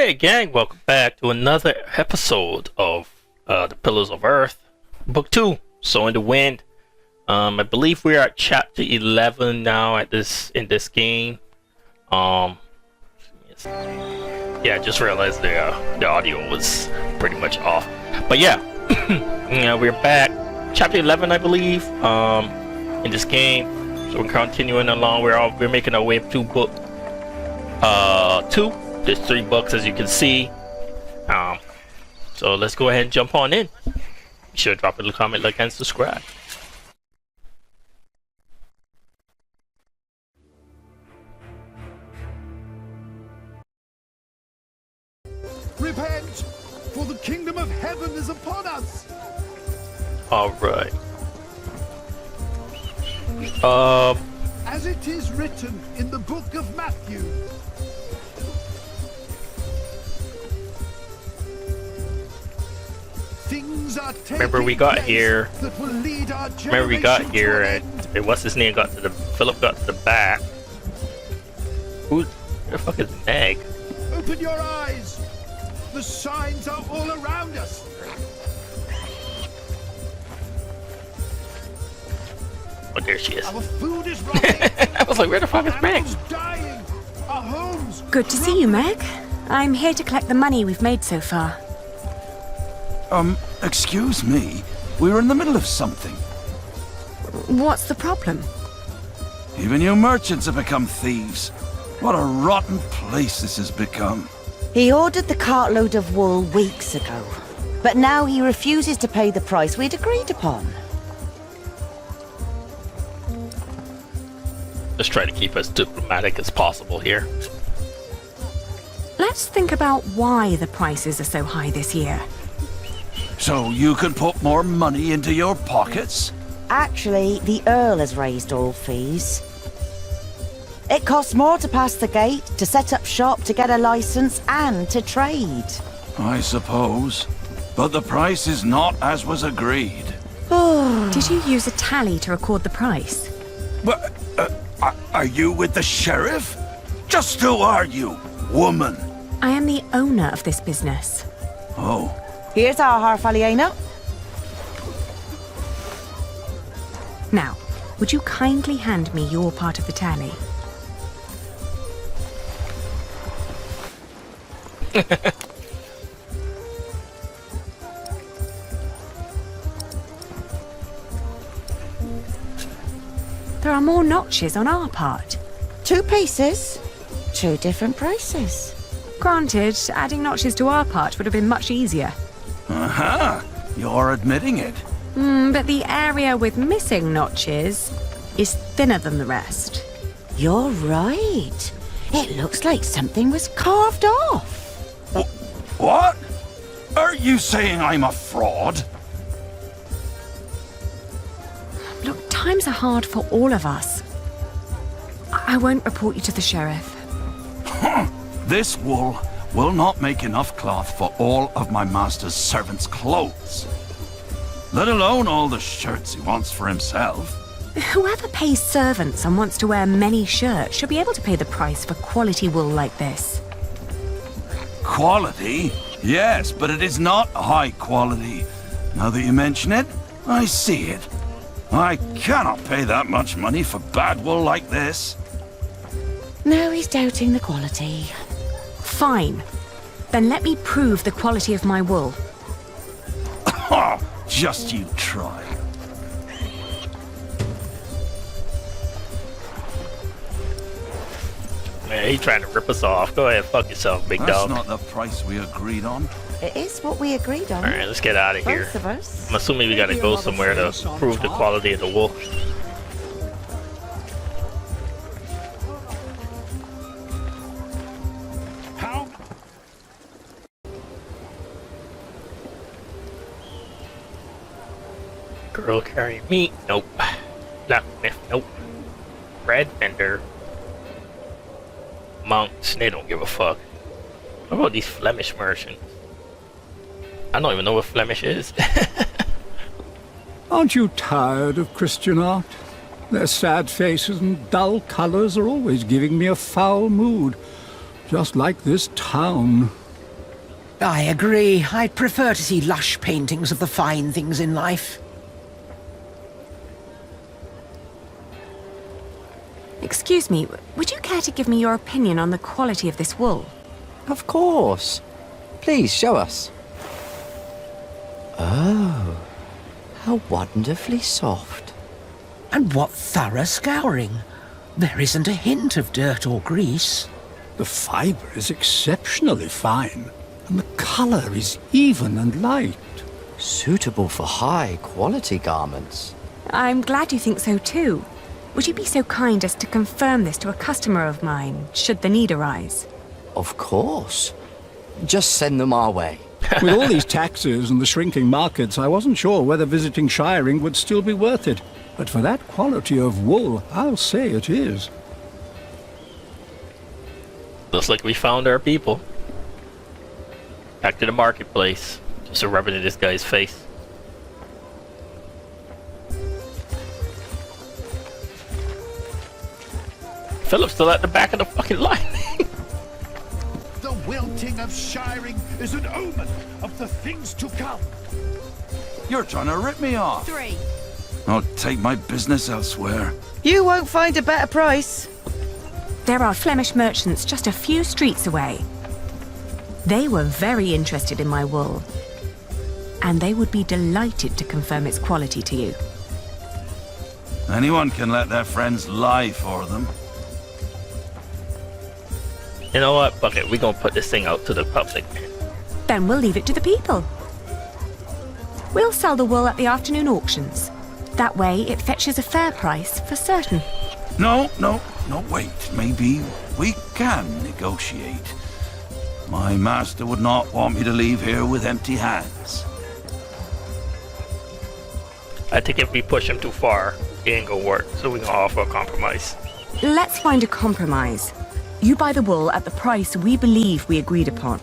Alright gang, welcome back to another episode of The Pillars of Earth, Book 2, Sowing the Wind. I believe we are at chapter 11 now in this game. Yeah, I just realized the audio was pretty much off. But yeah, yeah, we're back. Chapter 11, I believe, in this game. So we're continuing along. We're making our way to book 2. There's 3 books, as you can see. So let's go ahead and jump on in. Be sure to drop a little comment, like, and subscribe. Repent, for the kingdom of heaven is upon us. All right. As it is written in the book of Matthew. Things are remember we got here. That will lead our Remember we got here, and what's his name got to the Philip got to the back. Who the fuck is Meg? Open your eyes. The signs are all around us. Oh, there she is. Our food is rotting. I was like, where the fuck is Meg? Dying. Our homes. Good to see you, Meg. I'm here to collect the money we've made so far. Excuse me. We were in the middle of something. What's the problem? Even you merchants have become thieves. What a rotten place this has become. He ordered the cartload of wool weeks ago, but now he refuses to pay the price we'd agreed upon. Let's try to keep as diplomatic as possible here. Let's think about why the prices are so high this year. So you can put more money into your pockets? Actually, the Earl has raised all fees. It costs more to pass the gate, to set up shop, to get a license, and to trade. I suppose. But the price is not as was agreed. Did you use a tally to record the price? But, are you with the sheriff? Just who are you, woman? I am the owner of this business. Oh. Here's our harfalieno. Now, would you kindly hand me your part of the tally? There are more notches on our part. 2 pieces, 2 different prices. Granted, adding notches to our part would have been much easier. Aha! You're admitting it. But the area with missing notches is thinner than the rest. You're right. It looks like something was carved off. What? Are you saying I'm a fraud? Look, times are hard for all of us. I won't report you to the sheriff. This wool will not make enough cloth for all of my master's servants' clothes. Let alone all the shirts he wants for himself. Whoever pays servants and wants to wear many shirts should be able to pay the price for quality wool like this. Quality? Yes, but it is not high quality. Now that you mention it, I see it. I cannot pay that much money for bad wool like this. Now he's doubting the quality. Fine. Then let me prove the quality of my wool. Just you try. Man, he trying to rip us off. Go ahead, fuck yourself, big dog. That's not the price we agreed on. It is what we agreed on. Alright, let's get out of here. Both of us. I'm assuming we gotta go somewhere to prove the quality of the wool. How? Girl carrying meat? Nope. Blacksmith? Nope. Bread vendor? Monks? They don't give a fuck. What about these Flemish merchants? I don't even know what Flemish is. Aren't you tired of Christian art? Their sad faces and dull colors are always giving me a foul mood. Just like this town. I agree. I'd prefer to see lush paintings of the fine things in life. Excuse me, would you care to give me your opinion on the quality of this wool? Of course. Please show us. Oh, how wonderfully soft. And what thorough scouring. There isn't a hint of dirt or grease. The fibre is exceptionally fine, and the colour is even and light. Suitable for high-quality garments. I'm glad you think so too. Would you be so kind as to confirm this to a customer of mine, should the need arise? Of course. Just send them our way. With all these taxes and the shrinking markets, I wasn't sure whether visiting shiring would still be worth it. But for that quality of wool, I'll say it is. Looks like we found our people. Back to the marketplace. Just rubbing in this guy's face. Philip's still at the back of the fucking line. The wilting of shiring is an omen of the things to come. You're trying to rip me off. 3. I'll take my business elsewhere. You won't find a better price. There are Flemish merchants just a few streets away. They were very interested in my wool, and they would be delighted to confirm its quality to you. Anyone can let their friends lie for them. You know what? Fuck it. We're gonna put this thing out to the public. Then we'll leave it to the people. We'll sell the wool at the afternoon auctions. That way it fetches a fair price for certain. No, wait. Maybe we can negotiate. My master would not want me to leave here with empty hands. I think if we push him too far, it ain't gonna work. So we're gonna offer a compromise. Let's find a compromise. You buy the wool at the price we believe we agreed upon.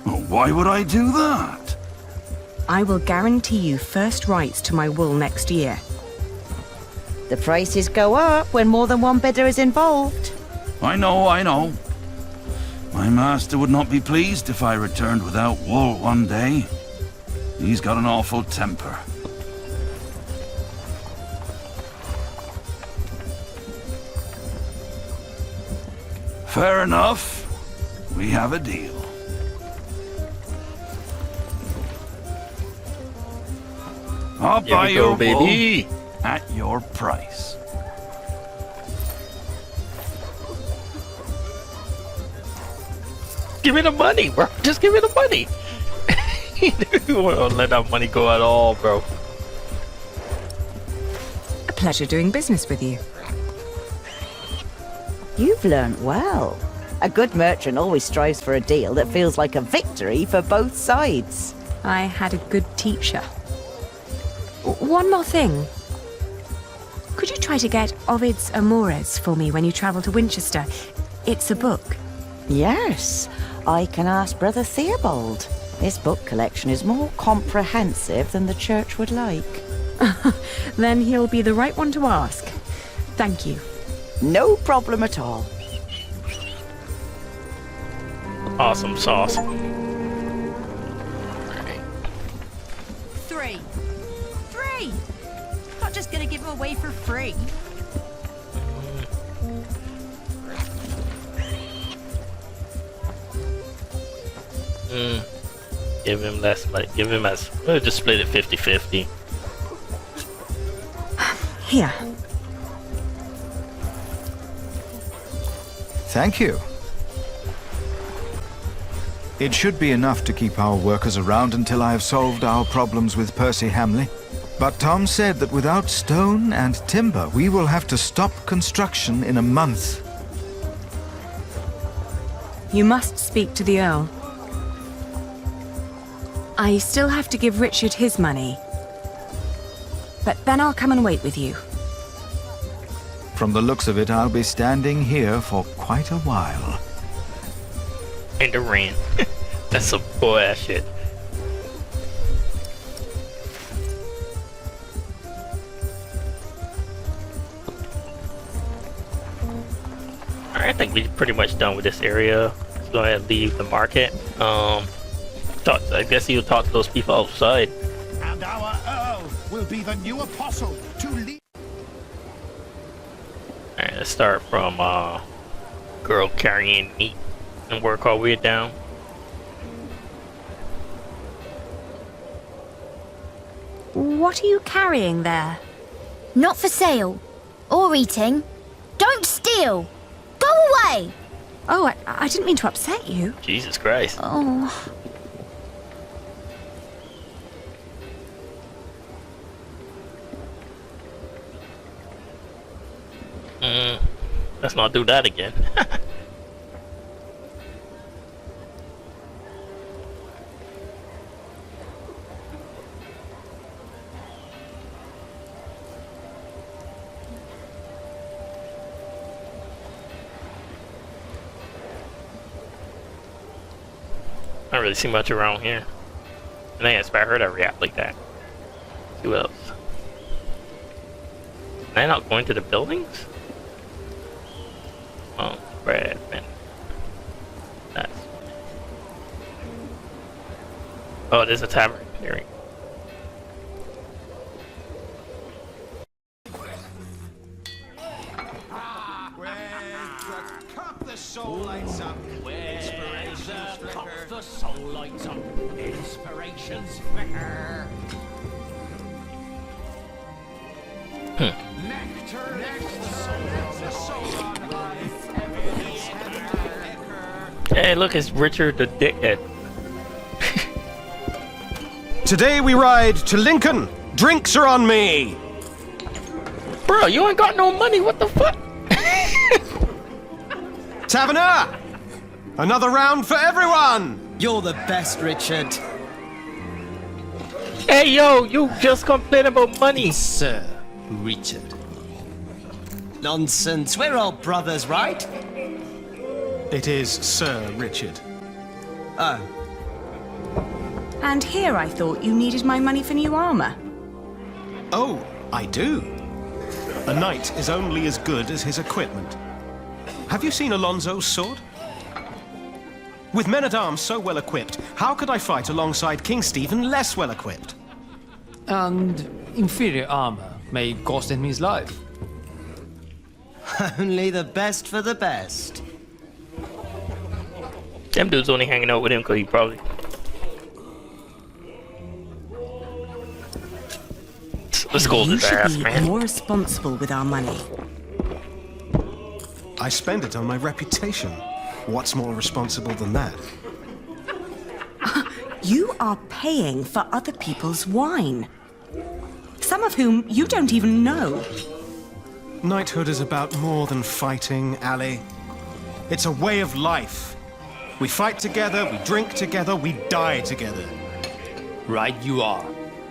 Oh, why would I do that? I will guarantee you first rights to my wool next year. The prices go up when more than one bidder is involved. I know. My master would not be pleased if I returned without wool one day. He's got an awful temper. Fair enough. We have a deal. I'll Here buy we your go, baby. wool at your price. Give me the money, bro. Just give me the money. You won't let that money go at all, bro. A pleasure doing business with you. You've learnt well. A good merchant always strives for a deal that feels like a victory for both sides. I had a good teacher. One more thing. Could you try to get Ovid's Amores for me when you travel to Winchester? It's a book. Yes, I can ask Brother Theobald. His book collection is more comprehensive than the church would like. Then he'll be the right one to ask. Thank you. No problem at all. Awesome sauce. 3. 3! Not just gonna give them away for free. Give him less money. Give him as. We'll just split it 50-50. Here. Thank you. It should be enough to keep our workers around until I have solved our problems with Percy Hamley. But Tom said that without stone and timber, we will have to stop construction in a month. You must speak to the Earl. I still have to give Richard his money. But then I'll come and wait with you. From the looks of it, I'll be standing here for quite a while. In the rain. That's some bull-ass shit. Alright, I think we're pretty much done with this area. Let's go ahead and leave the market. I guess he'll talk to those people outside. And our Earl will be the new apostle to lead. Alright, let's start from girl carrying meat and work our way down. What are you carrying there? Not for sale. Or eating. Don't steal! Go away! Oh, I didn't mean to upset you. Jesus Christ. Oh. Let's not do that again. I don't really see much around here. And I expect her to react like that. Who else? Am I not going to the buildings? Oh, bread, man. That's... Oh, there's a tavern clearing. The soul lights up. The soul lights up. Inspirations flicker. Nectar. The soul on high. Hey, look, it's Richard the Dickhead. Today we ride to Lincoln. Drinks are on me. Bro, you ain't got no money. What the fuck? Taverner! Another round for everyone! You're the best, Richard. Hey, yo, you just complain about money. Sir Richard. Nonsense, we're all brothers, right? It is Sir Richard. Oh. And here I thought you needed my money for new armor. Oh, I do. A knight is only as good as his equipment. Have you seen Alonso's sword? With men-at-arms so well equipped, how could I fight alongside King Stephen less well equipped? And inferior armor may cost him his life. Only the best for the best. Them dudes only hanging out with him because he probably... Let's go You his ass, should be man. more responsible with our money. I spend it on my reputation. What's more responsible than that? You are paying for other people's wine. Some of whom you don't even know. Knighthood is about more than fighting, Ali. It's a way of life. We fight together, we drink together, we die together. Right you are.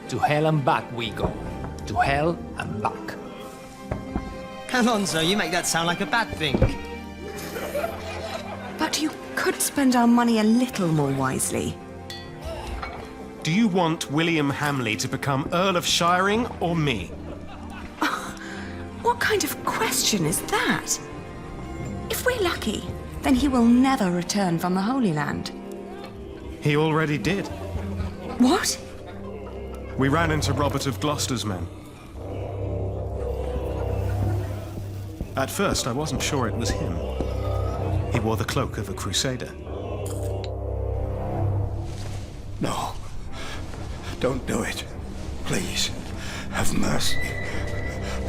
To hell and back we go. To hell and back. Alonso, you make that sound like a bad thing. But you could spend our money a little more wisely. Do you want William Hamley to become Earl of Shiring or me? What kind of question is that? If we're lucky, then he will never return from the Holy Land. He already did. What? We ran into Robert of Gloucester's men. At first, I wasn't sure it was him. He wore the cloak of a crusader. No. Don't do it. Please. Have mercy.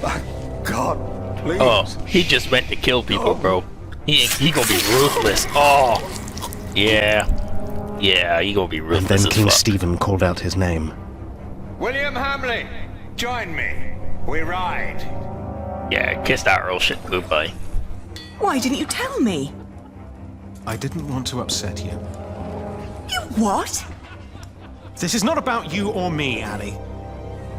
My God, please. Oh, he just went to kill people, bro. He gonna be ruthless. Oh, yeah. Yeah, he gonna be And ruthless then as King fuck. Stephen called out his name. William Hamley, join me. We ride. Yeah, kiss that Earl shit goodbye. Why didn't you tell me? I didn't want to upset you. You what? This is not about you or me, Ali.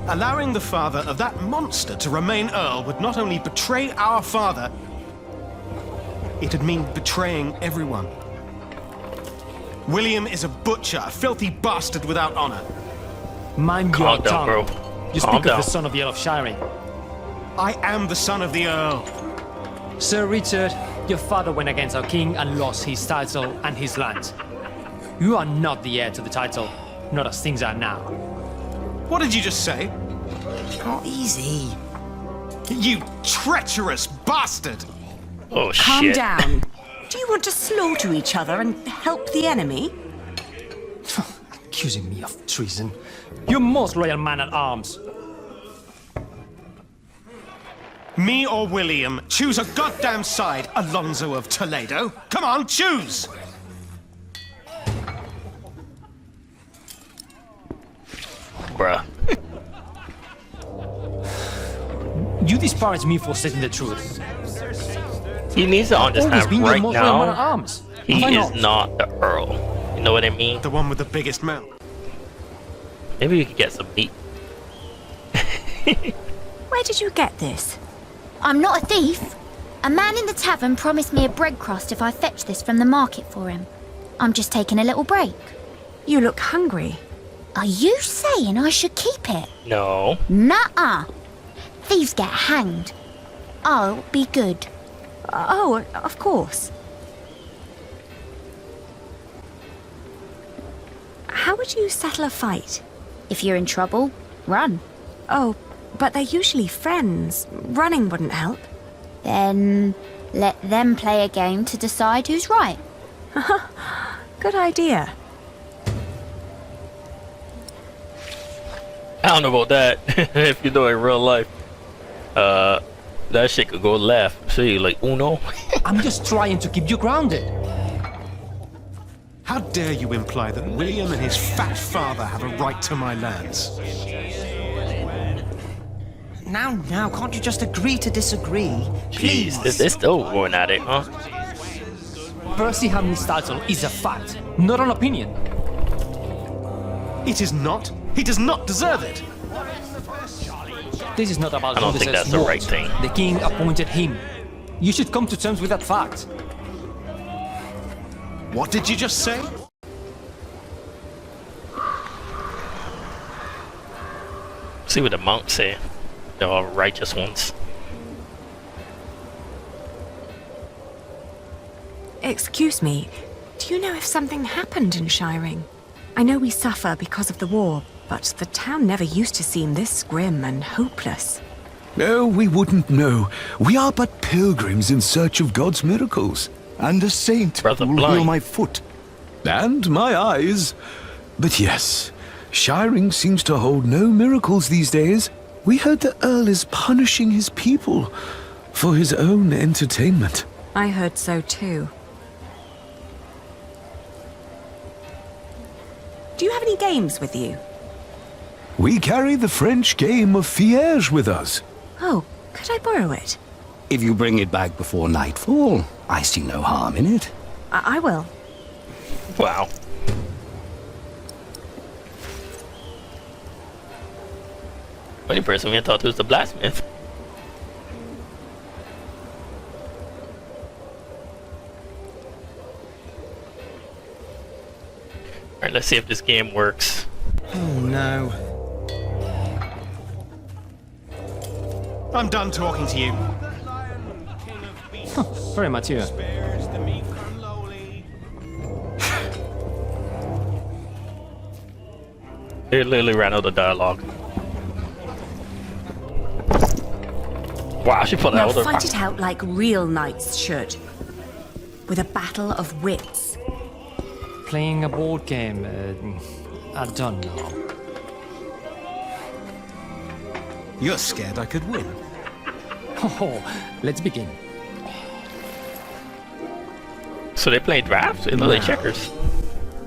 Allowing the father of that monster to remain Earl would not only betray our father, it'd mean betraying everyone. William is a butcher, a filthy bastard without honor. Mind Calm your down, tongue. bro. You Calm speak down. of the son of the Earl of Shiring. I am the son of the Earl. Sir Richard, your father went against our king and lost his title and his lands. You are not the heir to the title, not as things are now. What did you just say? Oh, easy. You treacherous bastard! Oh, Calm shit. down. Do you want to slaughter each other and help the enemy? Accusing me of treason. You most loyal man at arms. Me or William? Choose a goddamn side, Alonso of Toledo. Come on, choose! Bruh. You disparage me for stating the truth. He needs to Always understand been your right most loyal man at now, arms. he Have I is not the Earl. You know what I mean? The one with the biggest mouth. Maybe we could get some meat. Where did you get this? I'm not a thief. A man in the tavern promised me a bread crust if I fetch this from the market for him. I'm just taking a little break. You look hungry. Are you saying I should keep it? No. Nuh-uh. Thieves get hanged. I'll be good. Oh, of course. How would you settle a fight? If you're in trouble, run. Oh, but they're usually friends. Running wouldn't help. Then let them play a game to decide who's right. Good idea. I don't know about that. If you know in real life, that shit could go left. See, like Uno. I'm just trying to keep you grounded. How dare you imply that William and his fat father have a right to my lands? Now, can't you just agree to disagree? Please. Jeez, they're still going at it, huh? Percy Hamlin's title is a fact, not an opinion. It is not. He does not deserve it. This is not about I don't who think deserves that's the what. right thing. The king appointed him. You should come to terms with that fact. What did you just say? See what the monks say. They're all righteous ones. Excuse me, do you know if something happened in Shiring? I know we suffer because of the war, but the town never used to seem this grim and hopeless. No, we wouldn't know. We are but pilgrims in search of God's miracles. And a saint Brother will Blind. heal my foot. And my eyes. But yes, Shiring seems to hold no miracles these days. We heard the Earl is punishing his people for his own entertainment. I heard so too. Do you have any games with you? We carry the French game of Fiège with us. Oh, could I borrow it? If you bring it back before nightfall, I see no harm in it. I will. Wow. Only person we thought was the blacksmith. Alright, let's see if this game works. Oh no. I'm done talking to you. Very mature. They literally ran out of dialogue. Wow, she put Now out fight it out like real knights should. With a battle of wits. Playing a board game, I don't know. You're scared I could win. Oh, let's begin. So they play drafts? They play Now. checkers.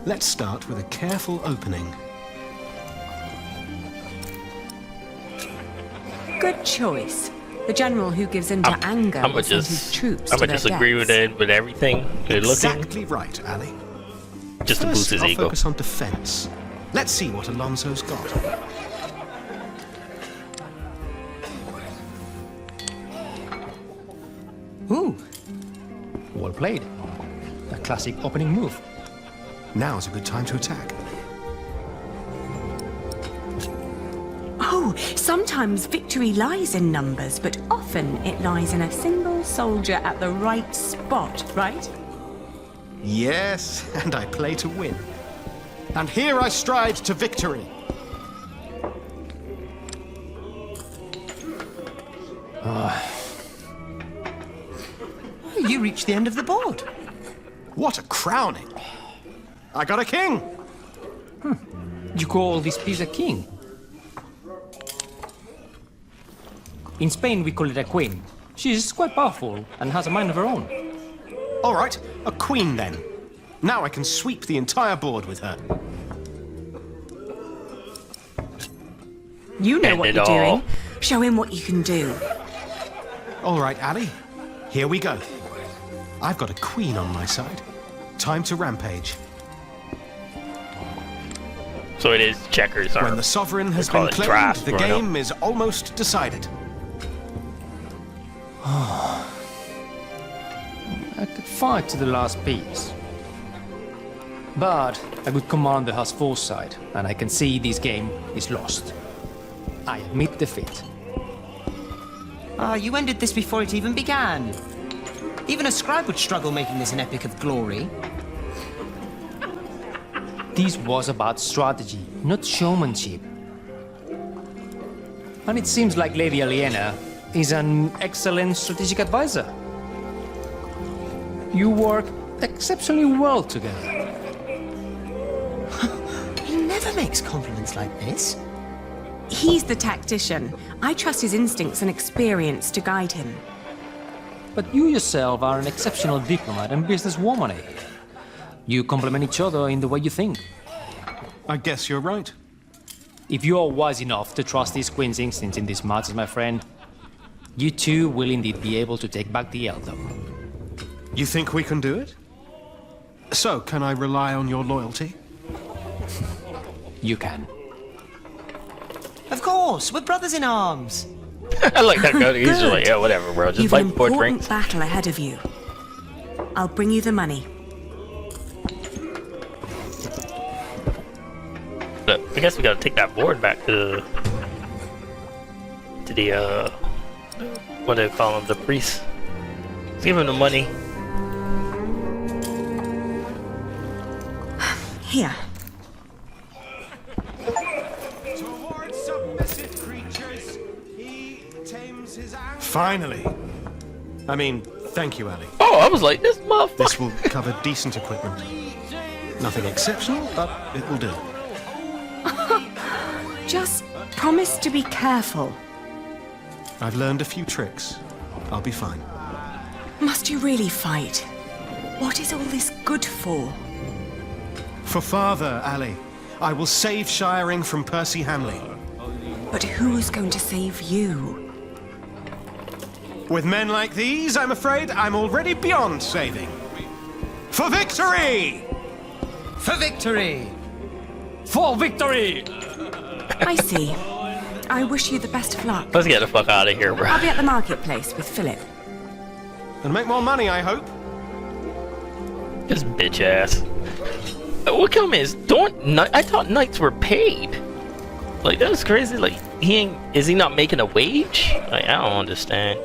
Let's start with a careful opening. Good choice. The general who gives in to anger I'm will gonna send his just, troops I'm to gonna their just agree with deaths. it, with everything. Good looking, Exactly right, Ali. just to First, boost his I'll ego. focus on defense. Let's see what Alonso's got. Ooh, well played. A classic opening move. Now's a good time to attack. Oh, sometimes victory lies in numbers, but often it lies in a single soldier at the right spot, right? Yes, and I play to win. And here I stride to victory. You reached the end of the board. What a crowning! I got a king! You call this piece a king? In Spain, we call it a queen. She's quite powerful and has a mind of her own. All right, a queen then. Now I can sweep the entire board with her. You know End what it you're all. doing. Show him what you can do. All right, Ali, here we go. I've got a queen on my side. Time to rampage. So it is checkers. When the sovereign has call been it claimed, draft the growing up. game is almost decided. I could fight to the last piece. But a good commander has foresight, and I can see this game is lost. I admit defeat. You ended this before it even began. Even a scribe would struggle making this an epic of glory. This was about strategy, not showmanship. And it seems like Lady Aliena is an excellent strategic advisor. You work exceptionally well together. He never makes compliments like this. He's the tactician. I trust his instincts and experience to guide him. But you yourself are an exceptional diplomat and businesswoman. You complement each other in the way you think. I guess you're right. If you are wise enough to trust these queen's instincts in these matters, my friend, you too will indeed be able to take back the earldom. You think we can do it? So, can I rely on your loyalty? You can. Of course, we're brothers in arms. I like that guy. He's just like, yeah, whatever, bro. Just You've an like four important drinks. battle ahead of you. I'll bring you the money. But I guess we gotta take that board back to the what do they call him? The priest. Let's give him the money. Here. Towards submissive creatures, he tames his anger. Finally. I mean, thank you, Ali. Oh, I was like, this motherfucker. This will cover decent equipment. Nothing exceptional, but it will do. Just promise to be careful. I've learned a few tricks. I'll be fine. Must you really fight? What is all this good for? For father, Ali. I will save Shiring from Percy Hamley. But who's going to save you? With men like these, I'm afraid I'm already beyond saving. For victory! For victory! For victory! I see. I wish you the best of luck. Let's get the fuck out of here, bro. I'll be at the marketplace with Philip. And make more money, I hope. This bitch ass. What come is I thought knights were paid. Like that's crazy. Like is he not making a wage? Like I don't understand.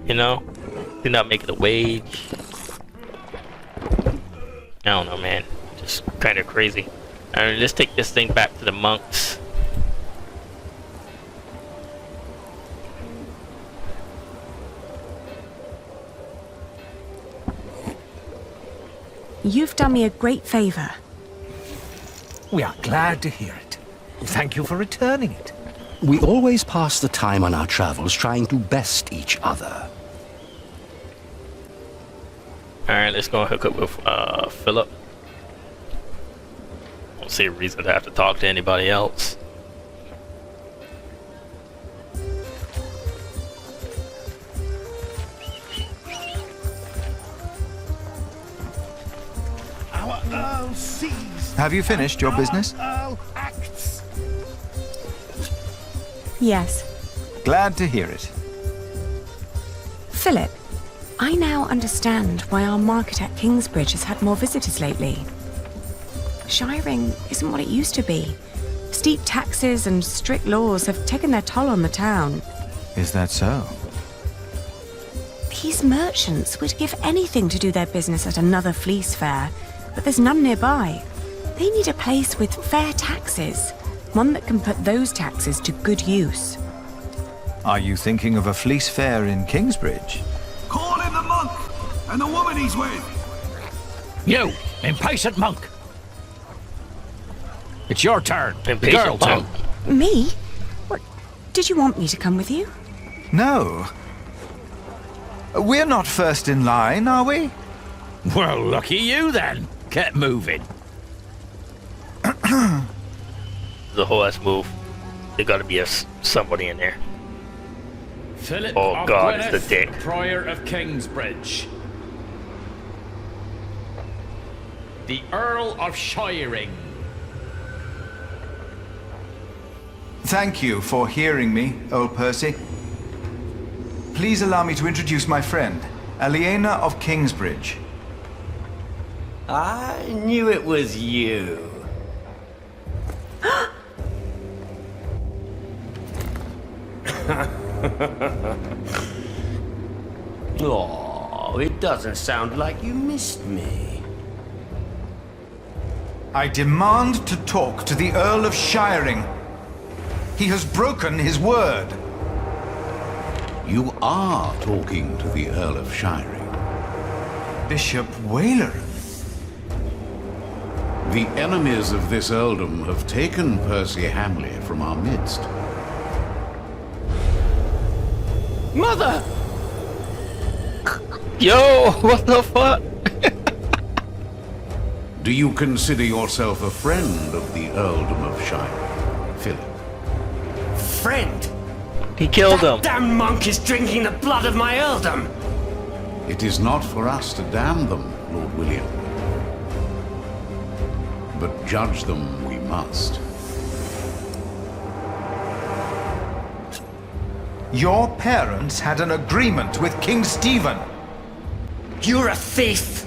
You know, he's not making a wage. I don't know, man. Just kind of crazy. Alright, let's take this thing back to the monks. You've done me a great favor. We are glad to hear it. Thank you for returning it. We always pass the time on our travels trying to best each other. Alright, let's go hook up with Philip. Don't see a reason to have to talk to anybody else. Our Earl sees. Have you finished your business? Earl acts. Yes. Glad to hear it. Philip, I now understand why our market at Kingsbridge has had more visitors lately. Shiring isn't what it used to be. Steep taxes and strict laws have taken their toll on the town. Is that so? These merchants would give anything to do their business at another fleece fair, but there's none nearby. They need a place with fair taxes, one that can put those taxes to good use. Are you thinking of a fleece fair in Kingsbridge? Call in the monk and the woman he's with. You, impatient monk. It's your turn. Impatient the girl, monk. too. Me? What? Did you want me to come with you? No. We're not first in line, are we? Well, lucky you then. Get moving. The whole ass move. There gotta be somebody in there. Philip Oh of God, Gwynedd, it's the dick. Prior of Kingsbridge. The Earl of Shiring. Thank you for hearing me, old Percy. Please allow me to introduce my friend, Aliena of Kingsbridge. I knew it was you. Oh, it doesn't sound like you missed me. I demand to talk to the Earl of Shiring. He has broken his word. You are talking to the Earl of Shiring. Bishop Waleran. The enemies of this earldom have taken Percy Hamley from our midst. Mother! Yo, what the fuck? Do you consider yourself a friend of the earldom of Shiring, Philip? Friend? He killed him. Damn monk is drinking the blood of my earldom. It is not for us to damn them, Lord William. But judge them we must. Your parents had an agreement with King Stephen. You're a thief.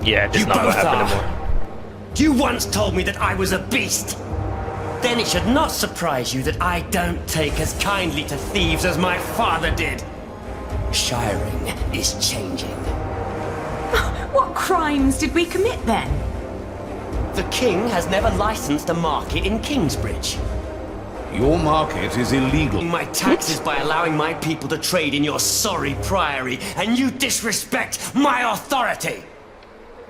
Yeah, it's You not gonna both happen are. anymore. You once told me that I was a beast. Then it should not surprise you that I don't take as kindly to thieves as my father did. Shiring is changing. What crimes did we commit then? The king has never licensed a market in Kingsbridge. Your market is illegal. My taxes by allowing my people to trade in your sorry priory, and you disrespect my authority.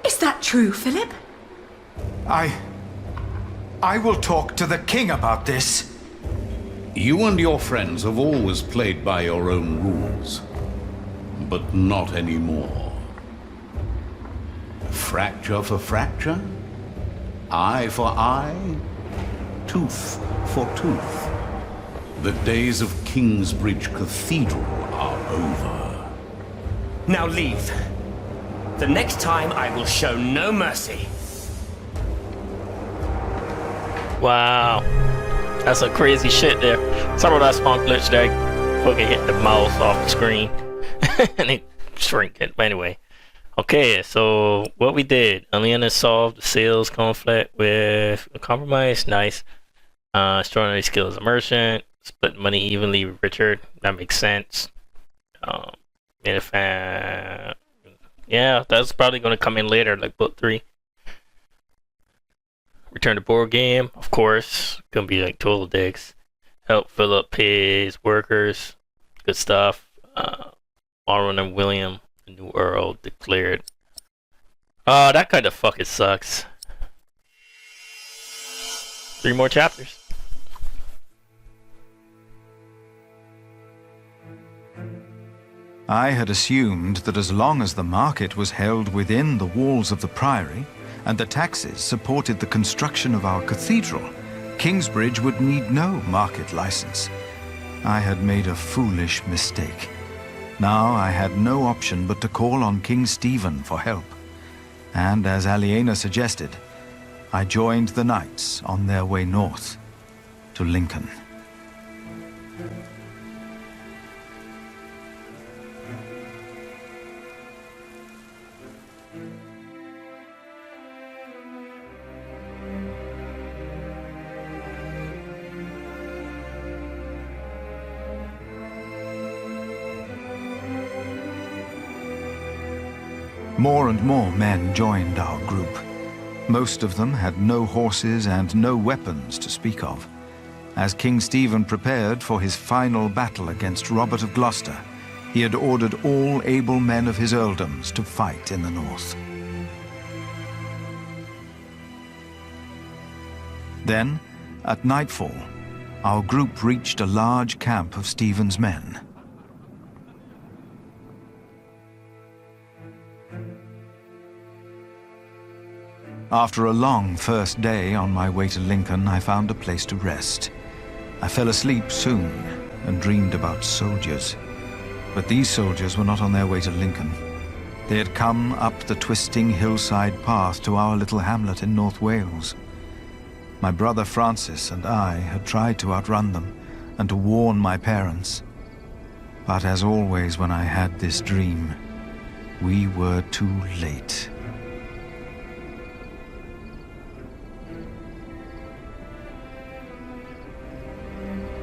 Is that true, Philip? I will talk to the king about this. You and your friends have always played by your own rules. But not anymore. Fracture for fracture? Eye for eye? Tooth for tooth. The days of Kingsbridge Cathedral are over. Now leave. The next time I will show no mercy. Wow. That's some crazy shit there. Sorry about that spawn glitch there. Fucking hit the mouse off the screen. And it shrink it. But anyway. Okay, so what we did. Aliena solved the sales conflict with a compromise. Nice. Extraordinary skill as a merchant. Split money evenly with Richard. That makes sense. Made a fan. Yeah, that's probably going to come in later, like book 3. Return to board game, of course. Gonna be like total dicks. Help Philip pay his workers. Good stuff. Marlon and William, the new Earl, declared. That kind of fucking sucks. 3 more chapters. I had assumed that as long as the market was held within the walls of the priory, and the taxes supported the construction of our cathedral, Kingsbridge would need no market license. I had made a foolish mistake. Now I had no option but to call on King Stephen for help. And as Aliena suggested, I joined the knights on their way north to Lincoln. More and more men joined our group. Most of them had no horses and no weapons to speak of, as King Stephen prepared for his final battle against Robert of Gloucester. He had ordered all able men of his earldoms to fight in the north. Then, at nightfall, our group reached a large camp of Stephen's men. After a long first day on my way to Lincoln, I found a place to rest. I fell asleep soon and dreamed about soldiers. But these soldiers were not on their way to Lincoln. They had come up the twisting hillside path to our little hamlet in North Wales. My brother Francis and I had tried to outrun them and to warn my parents. But as always when I had this dream, we were too late.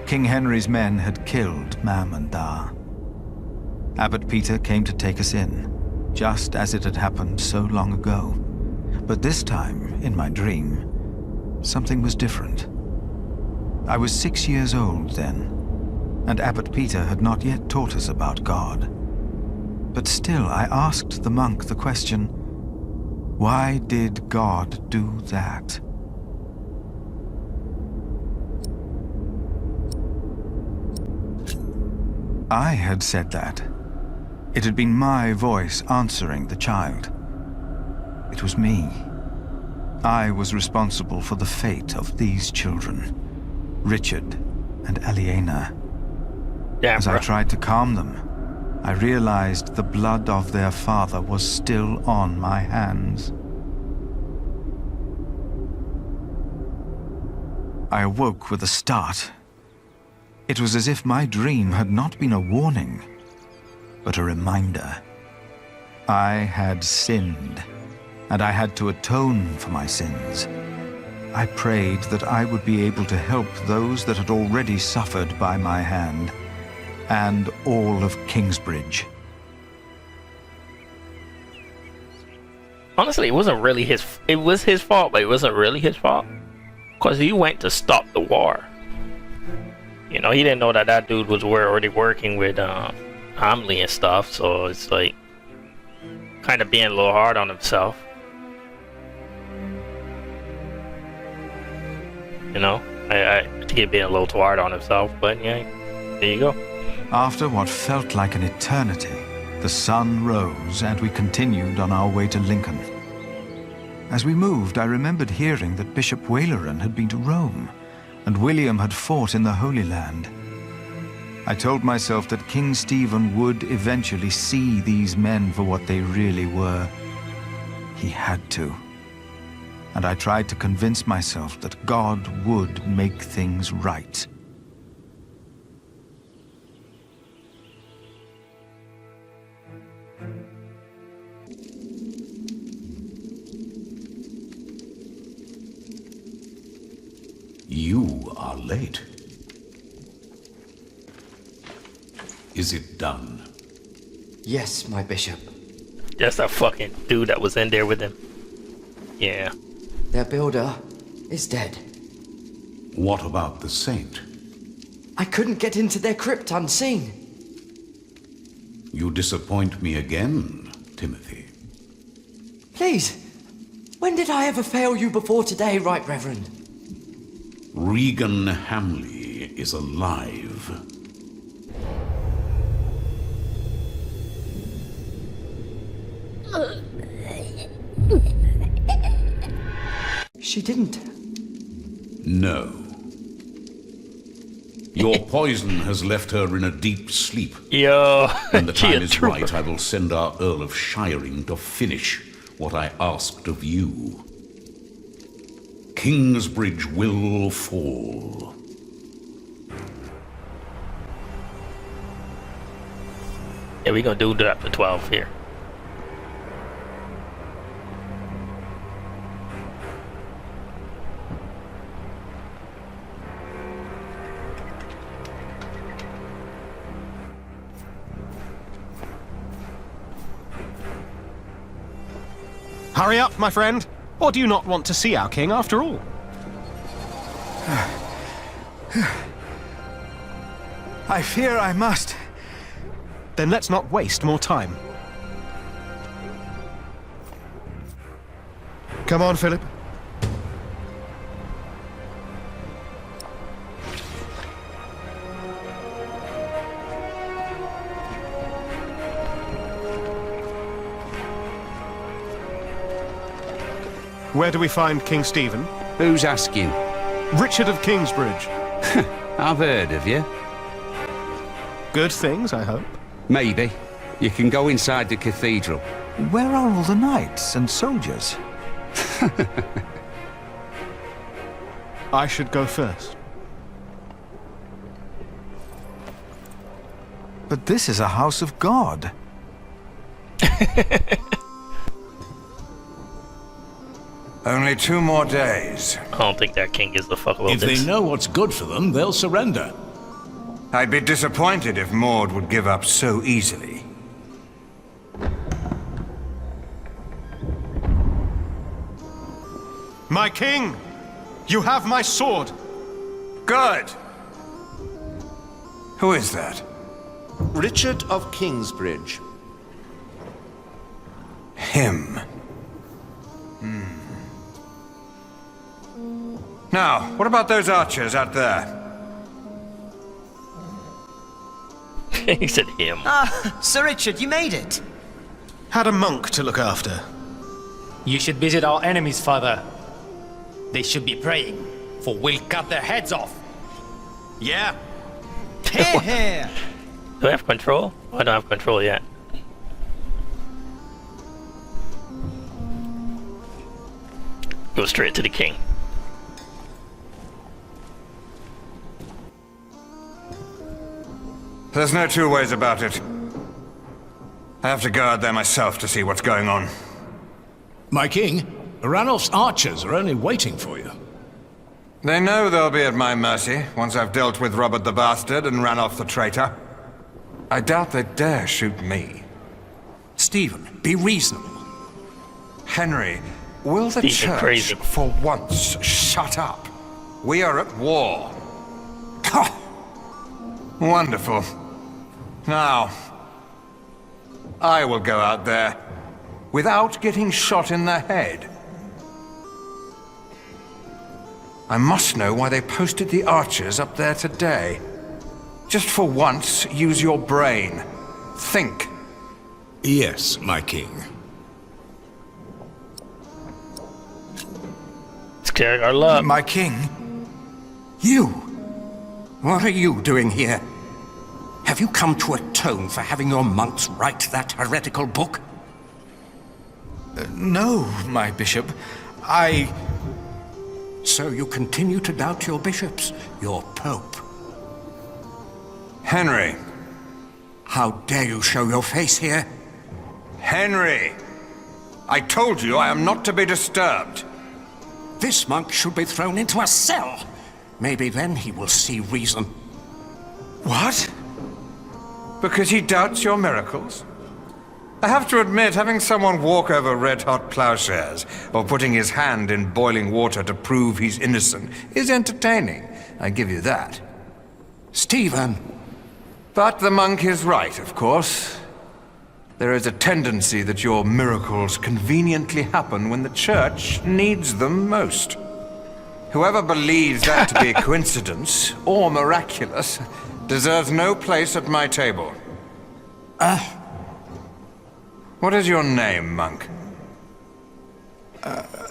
King Henry's men had killed Mam and Da. Abbot Peter came to take us in, just as it had happened so long ago. But this time, in my dream, something was different. I was 6 years old then, and Abbot Peter had not yet taught us about God. But still, I asked the monk the question, why did God do that? I had said that. It had been my voice answering the child. It was me. I was responsible for the fate of these children, Richard and Aliena. As I tried to calm them, I realized the blood of their father was still on my hands. I awoke with a start. It was as if my dream had not been a warning, but a reminder. I had sinned, and I had to atone for my sins. I prayed that I would be able to help those that had already suffered by my hand, and all of Kingsbridge. Honestly, it wasn't really his... It was his fault, but it wasn't really his fault. Because he went to stop the war. You know, he didn't know that that dude was already working with Hamley and stuff, so it's like kind of being a little hard on himself. You know, I think he'd being a little too hard on himself, but yeah, there you go. After what felt like an eternity, the sun rose and we continued on our way to Lincoln. As we moved, I remembered hearing that Bishop Waleran had been to Rome, and William had fought in the Holy Land. I told myself that King Stephen would eventually see these men for what they really were. He had to. And I tried to convince myself that God would make things right. You are late. Is it done? Yes, my bishop. That's that fucking dude that was in there with him. Yeah. Their builder is dead. What about the saint? I couldn't get into their crypt unseen. You disappoint me again, Timothy. Please, when did I ever fail you before today, Right Reverend? Regan Hamley is alive. She didn't. No. Your poison has left her in a deep sleep. Yo, when the time is right, I will send our Earl of Shiring to finish what I asked of you. Kingsbridge will fall. Yeah, we're gonna do that for 12 here. Hurry up, my friend. Or do you not want to see our king after all? I fear I must. Then let's not waste more time. Come on, Philip. Where do we find King Stephen? Who's asking? Richard of Kingsbridge. I've heard of you. Good things, I hope. Maybe. You can go inside the cathedral. Where are all the knights and soldiers? I should go first. But this is a house of God. Only 2 more days. I don't think that king gives a fuck about If this. they know what's good for them, they'll surrender. I'd be disappointed if Maud would give up so easily. My king! You have my sword! Good! Who is that? Richard of Kingsbridge. Him. Now, what about those archers out there? He said him. Ah, Sir Richard, you made it. Had a monk to look after. You should visit our enemies, father. They should be praying, for we'll cut their heads off. Yeah. Hear, hear. Do I have control? I don't have control yet. Go straight to the king. There's no 2 ways about it. I have to go out there myself to see what's going on. My king, Ranulph's archers are only waiting for you. They know they'll be at my mercy once I've dealt with Robert the Bastard and Ranulph the traitor. I doubt they dare shoot me. Stephen, be reasonable. Henry, will the Stephen, church crazy. for once shut up? We are at war. Wonderful. Now, I will go out there without getting shot in the head. I must know why they posted the archers up there today. Just for once, use your brain. Think. Yes, my king. Scared our luck. My king? You! What are you doing here? Have you come to atone for having your monks write that heretical book? No, my bishop. So you continue to doubt your bishops, your pope? Henry. How dare you show your face here? Henry! I told you I am not to be disturbed. This monk should be thrown into a cell. Maybe then he will see reason. What? Because he doubts your miracles? I have to admit, having someone walk over red-hot plowshares, or putting his hand in boiling water to prove he's innocent, is entertaining. I give you that. Stephen! But the monk is right, of course. There is a tendency that your miracles conveniently happen when the church needs them most. Whoever believes that to be a coincidence, or miraculous, deserves no place at my table. What is your name, monk?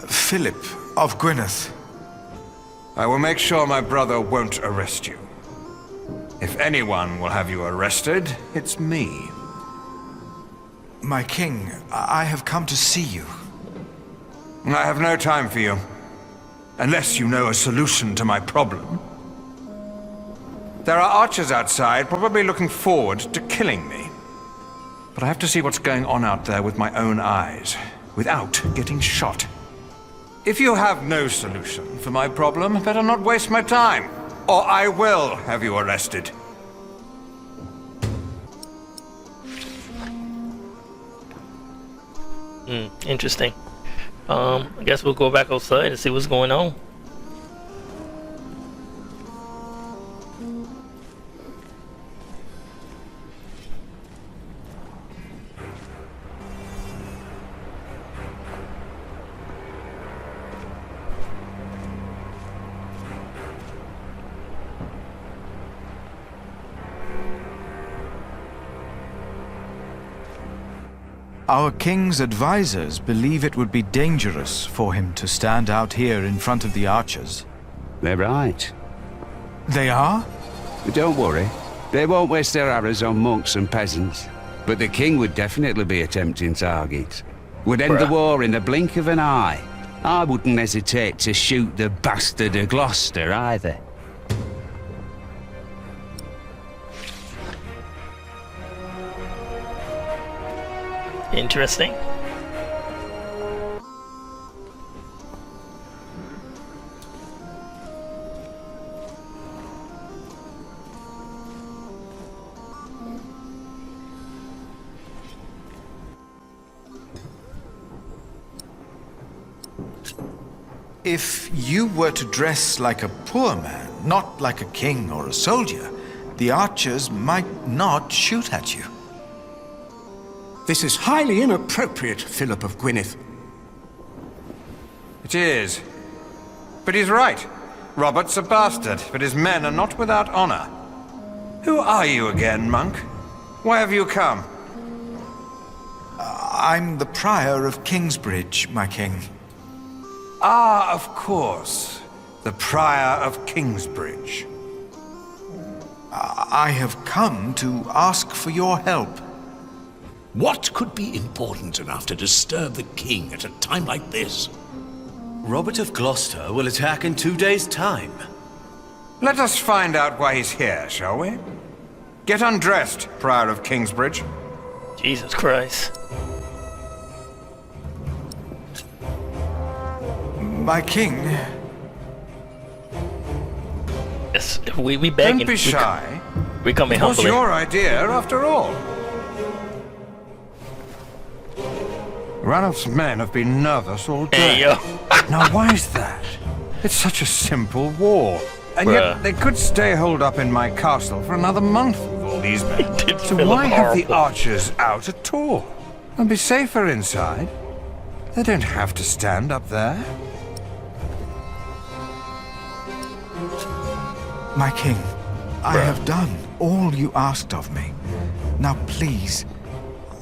Philip of Gwynedd. I will make sure my brother won't arrest you. If anyone will have you arrested, it's me. My king, I have come to see you. I have no time for you. Unless you know a solution to my problem. There are archers outside, probably looking forward to killing me. But I have to see what's going on out there with my own eyes, without getting shot. If you have no solution for my problem, better not waste my time, or I will have you arrested. Interesting. I guess we'll go back outside and see what's going on. Our king's advisors believe it would be dangerous for him to stand out here in front of the archers. They're right. They are? But don't worry. They won't waste their arrows on monks and peasants. But the king would definitely be a tempting target. Would end the war in the blink of an eye. I wouldn't hesitate to shoot the bastard of Gloucester either. Interesting. If you were to dress like a poor man, not like a king or a soldier, the archers might not shoot at you. This is highly inappropriate, Philip of Gwynedd. It is. But he's right. Robert's a bastard, but his men are not without honor. Who are you again, monk? Why have you come? I'm the prior of Kingsbridge, my king. Ah, of course. The prior of Kingsbridge. I have come to ask for your help. What could be important enough to disturb the king at a time like this? Robert of Gloucester will attack in 2 days' time. Let us find out why he's here, shall we? Get undressed, Prior of Kingsbridge. Jesus Christ. My king. Yes, we begging. Don't be shy. We coming It was humbly. your idea, after all. Ranulph's men have been nervous all day. Hey, yo. Now, why is that? It's such a simple war. And yet, they could stay holed up in my castle for another month with all these men. So why have the archers out at all? And be safer inside? They don't have to stand up there. My king, I have done all you asked of me. Now please,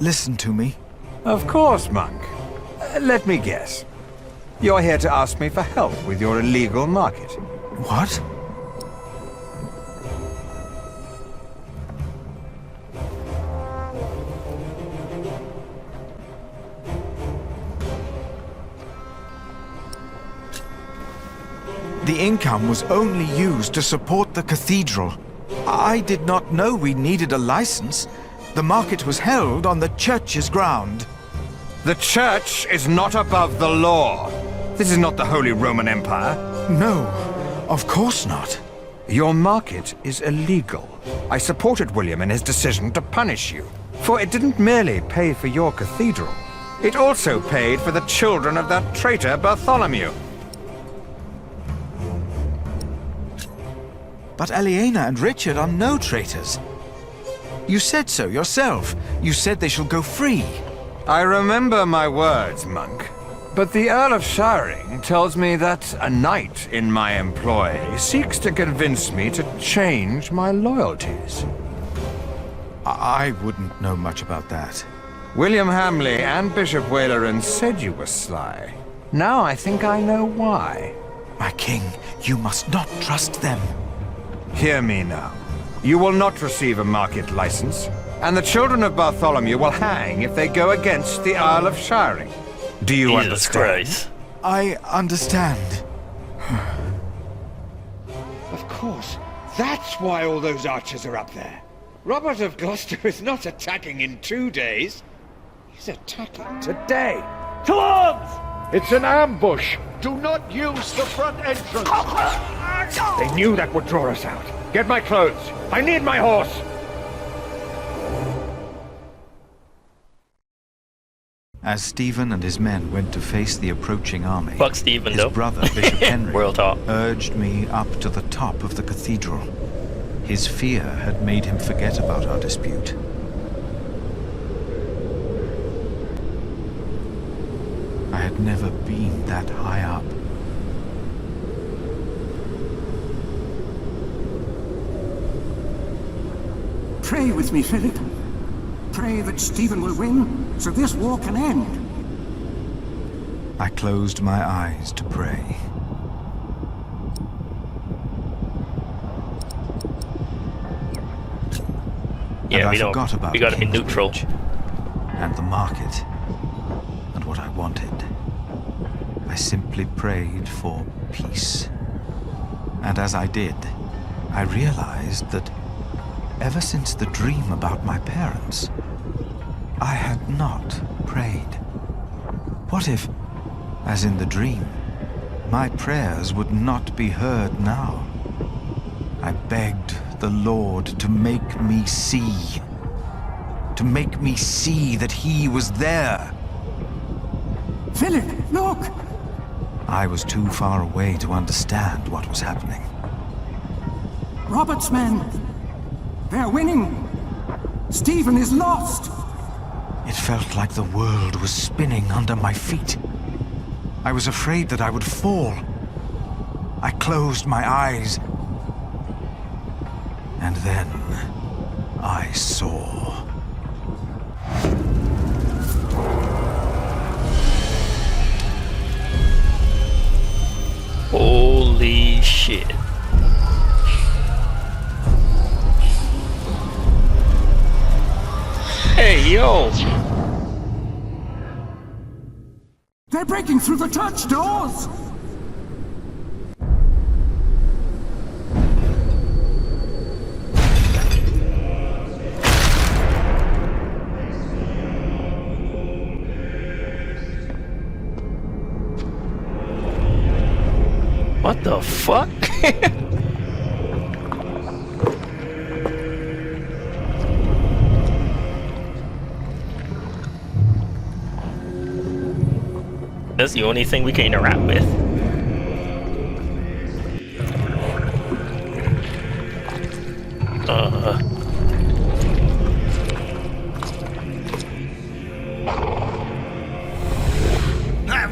listen to me. Of course, monk. Let me guess. You're here to ask me for help with your illegal market. What? The income was only used to support the cathedral. I did not know we needed a license. The market was held on the church's ground. The church is not above the law. This is not the Holy Roman Empire. No, of course not. Your market is illegal. I supported William in his decision to punish you, for it didn't merely pay for your cathedral. It also paid for the children of that traitor Bartholomew. But Aliena and Richard are no traitors. You said so yourself. You said they shall go free. I remember my words, monk. But the Earl of Shiring tells me that a knight in my employ seeks to convince me to change my loyalties. I wouldn't know much about that. William Hamley and Bishop Waleran said you were sly. Now I think I know why. My king, you must not trust them. Hear me now. You will not receive a market license, and the children of Bartholomew will hang if they go against the Earl of Shiring. Do you understand? Christ. I understand. Of course. That's why all those archers are up there. Robert of Gloucester is not attacking in 2 days. He's attacking today. To arms! It's an ambush. Do not use the front entrance. They knew that would draw us out. Get my clothes. I need my horse. As Stephen and his men went to face the approaching army, Fuck Stephen, his though. brother, Bishop Henry, Royal talk. urged me up to the top of the cathedral. His fear had made him forget about our dispute. I had never been that high up. Pray with me, Philip. Pray that Stephen will win, so this war can end. I closed my eyes to pray. Yeah, and we I don't. forgot about We gotta be Kingsbridge neutral. and the market and what I wanted. I simply prayed for peace. And as I did, I realized that ever since the dream about my parents, I had not prayed. What if, as in the dream, my prayers would not be heard now? I begged the Lord to make me see. To make me see that he was there. Philip, look! I was too far away to understand what was happening. Robert's men! They're winning! Stephen is lost! It felt like the world was spinning under my feet. I was afraid that I would fall. I closed my eyes. And then I saw. Holy shit. Hey, yo! They're breaking through the church doors! What the fuck? That's the only thing we can interact with.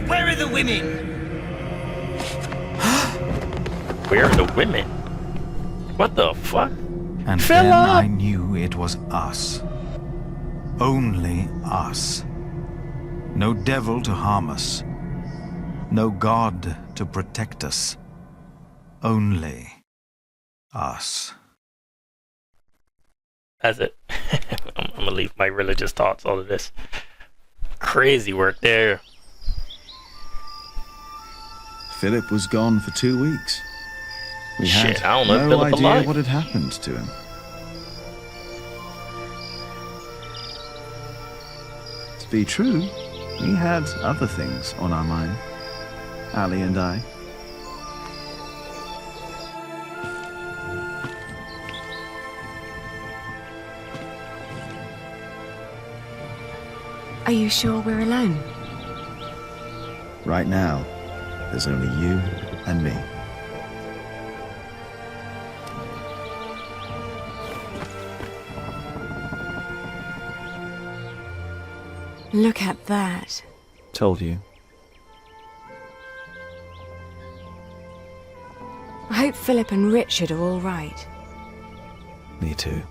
Where are the women? Where are the women? What the fuck? And Philip! then I knew it was us. Only us. No devil to harm us. No God to protect us. Only us. That's it. I'm gonna leave my religious thoughts all of this. Crazy work there. Philip was gone for 2 weeks. We Shit, had I don't know if no Philip idea alive. what had happened to him. To be true, we had other things on our mind. Ali and I. Are you sure we're alone? Right now, there's only you and me. Look at that. Told you. I hope Philip and Richard are all right. Me too.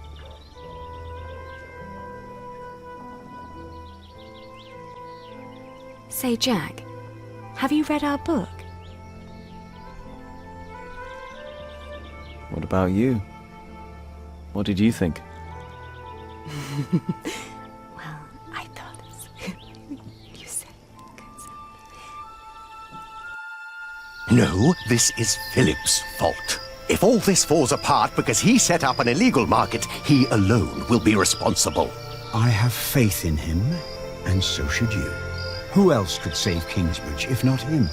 Say, Jack, have you read our book? What about you? What did you think? Well, I thought you said. No, this is Philip's fault. If all this falls apart because he set up an illegal market, he alone will be responsible. I have faith in him, and so should you. Who else could save Kingsbridge if not him?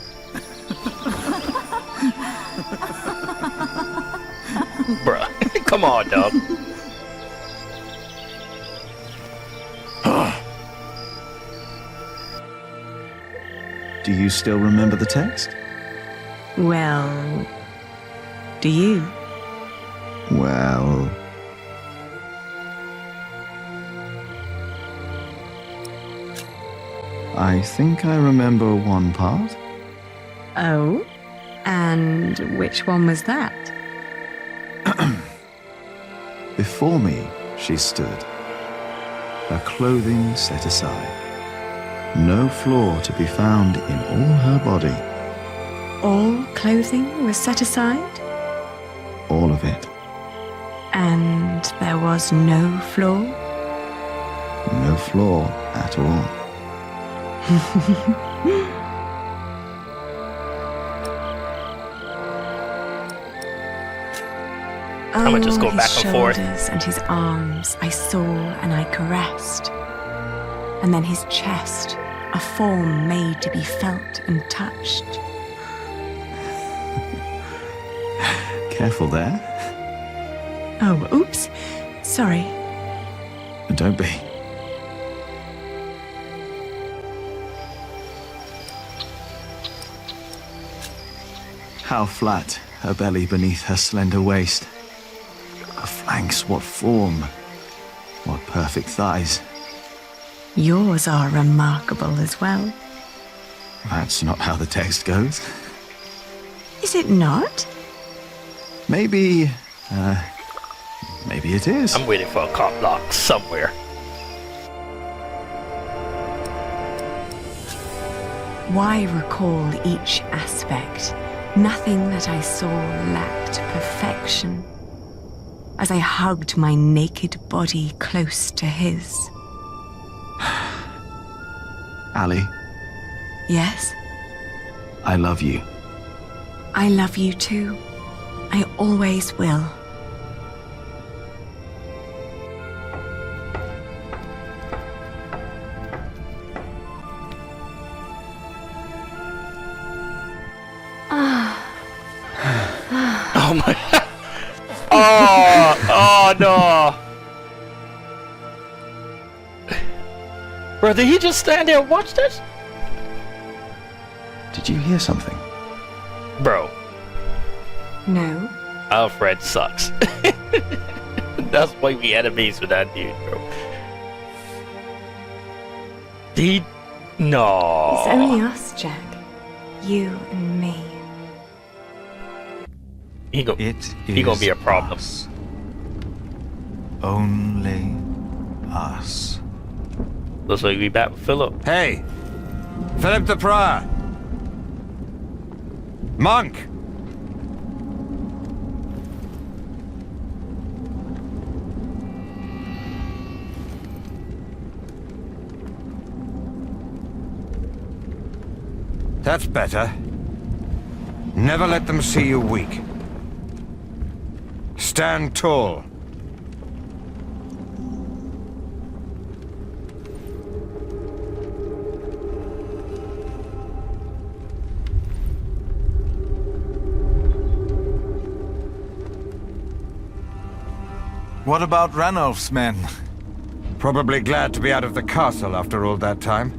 Bruh, come on, dog. Do you still remember the text? Well, do you? Well... I think I remember one part. Oh? And which one was that? Before me, she stood, her clothing set aside. No flaw to be found in all her body. All clothing was set aside? All of it. And there was no flaw? No flaw at all. I'm gonna just go back his and forth. shoulders and his arms I saw and I caressed. And then his chest, a form made to be felt and touched. Careful there. Oh, oops. Sorry. Don't be. How flat her belly beneath her slender waist. Her flanks, what form. What perfect thighs. Yours are remarkable as well. That's not how the text goes. Is it not? Maybe, maybe it is. I'm waiting for a cop block somewhere. Why recall each aspect? Nothing that I saw lacked perfection. As I hugged my naked body close to his. Ali, Yes? I love you. I love you too. I always will. Oh my. Oh no. Bro, did he just stand there and watch this? Did you hear something? Bro, No? Alfred sucks. That's why we enemies with that dude, bro. No. It's only us, Jack. You and me. He gonna be a problem. Us. Only us. Looks like we back with Philip. Hey! Philip the Prior! Monk! That's better. Never let them see you weak. Stand tall. What about Ranulph's men? Probably glad to be out of the castle after all that time.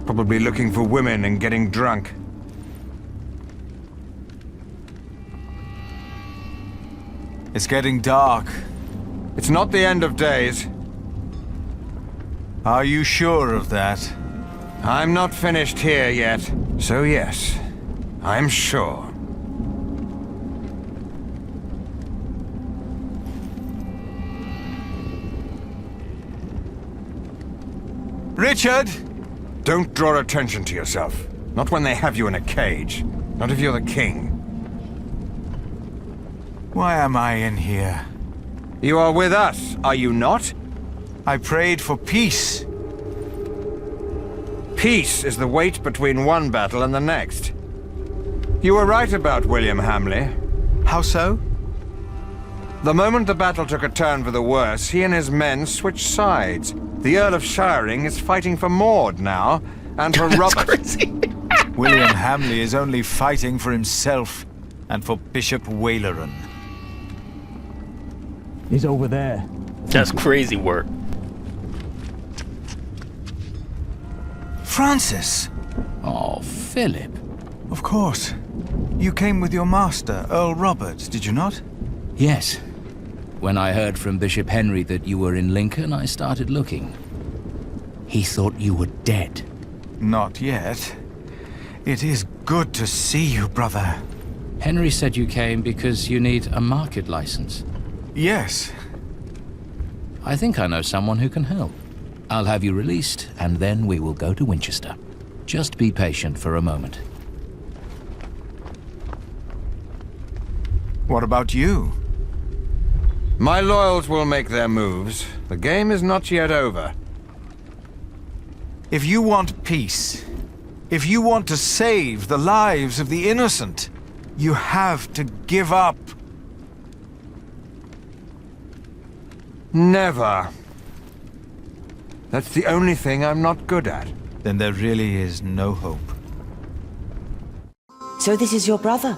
Probably looking for women and getting drunk. It's getting dark. It's not the end of days. Are you sure of that? I'm not finished here yet, so yes, I'm sure. Richard! Don't draw attention to yourself. Not when they have you in a cage. Not if you're the king. Why am I in here? You are with us, are you not? I prayed for peace. Peace is the wait between one battle and the next. You were right about William Hamley. How so? The moment the battle took a turn for the worse, he and his men switched sides. The Earl of Shiring is fighting for Maud now, and for Robert. William Hamley is only fighting for himself and for Bishop Waleran. He's over there. That's crazy work. Francis! Oh, Philip. Of course. You came with your master, Earl Robert, did you not? Yes. When I heard from Bishop Henry that you were in Lincoln, I started looking. He thought you were dead. Not yet. It is good to see you, brother. Henry said you came because you need a market license. Yes. I think I know someone who can help. I'll have you released, and then we will go to Winchester. Just be patient for a moment. What about you? My loyals will make their moves. The game is not yet over. If you want peace, if you want to save the lives of the innocent, you have to give up. Never. That's the only thing I'm not good at. Then there really is no hope. So this is your brother?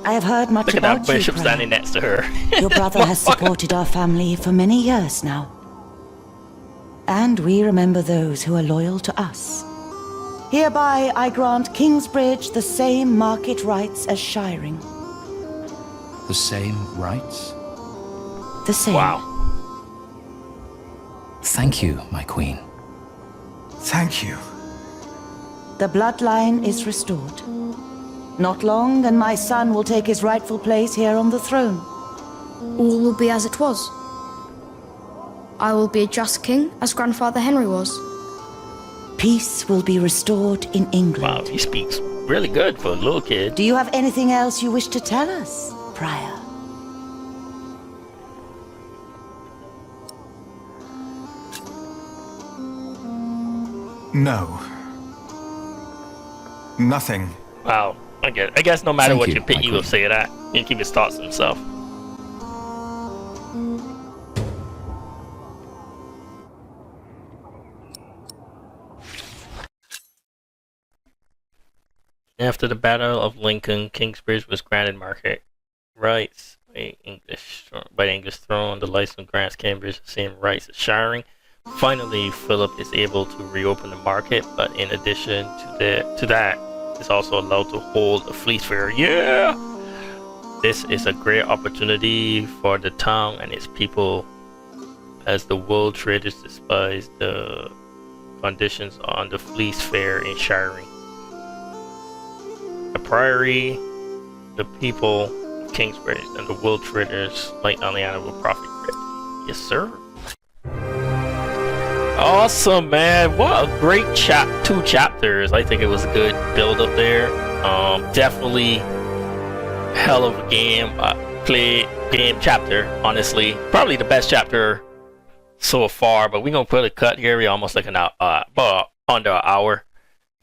I have heard much Look at about that bishop you, standing next to her. Your brother has supported our family for many years now. And we remember those who are loyal to us. Hereby I grant Kingsbridge the same market rights as Shiring. The same rights? The same. Wow. Thank you, my queen. Thank you. The bloodline is restored. Not long, and my son will take his rightful place here on the throne. All will be as it was. I will be a just king, as Grandfather Henry was. Peace will be restored in England. Wow, he speaks really good for a little kid. Do you have anything else you wish to tell us, Prior? No. Nothing. Wow. I guess no matter Thank what you, you pick, my he will queen. say that. He keep his thoughts to himself. After the Battle of Lincoln, Kingsbridge was granted market rights by the English throne. The license grants Cambridge the same rights as Shiring. Finally, Philip is able to reopen the market, but in addition to that, is also allowed to hold a fleet fair. Yeah! This is a great opportunity for the town and its people, as the world traders despise the conditions on the fleet fair in Shiring. The priory, the people of Kingsbridge, and the world traders like Aliana will profit greatly. Yes, sir. Awesome, man. What a great two chapters. I think it was a good build up there. Definitely hell of a game chapter, honestly. Probably the best chapter so far, but we're gonna put a cut here. We're almost like an hour, under an hour.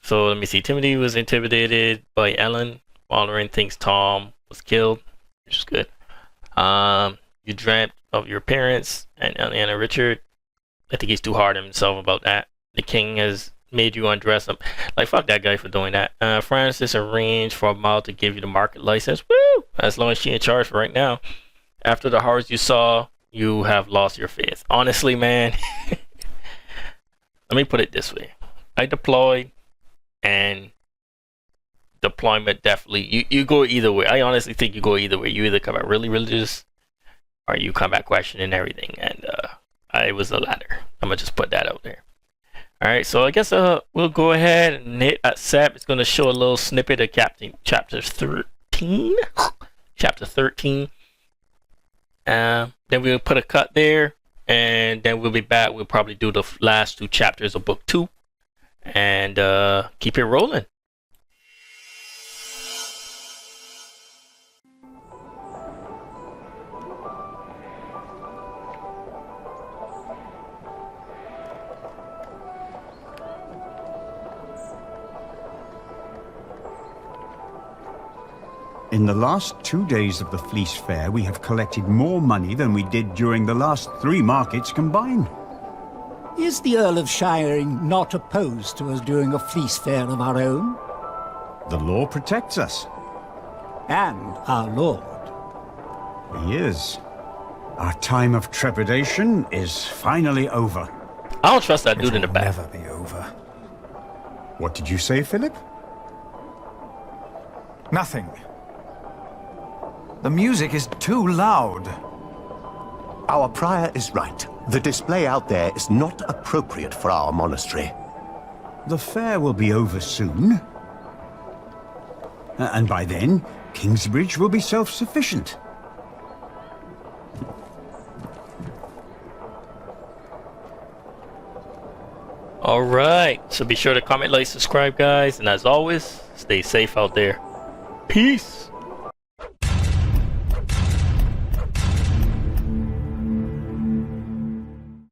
So let me see. Timothy was intimidated by Ellen. Following thinks Tom was killed, which is good. You dreamt of your parents and Anna Richard. I think he's too hard on himself about that. The king has made you undress him. Like, fuck that guy for doing that. Francis arranged for Mal to give you the market license. Woo! As long as she's in charge for right now. After the horrors you saw, you have lost your faith. Honestly, man. Let me put it this way. I deployed, and deployment definitely, you go either way. I honestly think you go either way. You either come back really religious, or you come back questioning everything. And I was the latter. I'm gonna just put that out there. Alright, so I guess we'll go ahead and hit accept. It's gonna show a little snippet of chapter 13. Chapter 13. Then we'll put a cut there, and then we'll be back. We'll probably do the last two chapters of book 2, and keep it rolling. In the last 2 days of the Fleece Fair, we have collected more money than we did during the last 3 markets combined. Is the Earl of Shiring not opposed to us doing a fleece fair of our own? The law protects us. And our lord. He is. Our time of trepidation is finally over. I don't trust that dude in the back. Never be over. What did you say, Philip? Nothing. The music is too loud. Our prior is right. The display out there is not appropriate for our monastery. The fair will be over soon. And by then, Kingsbridge will be self-sufficient. Alright, so be sure to comment, like, subscribe, guys. And as always, stay safe out there. Peace.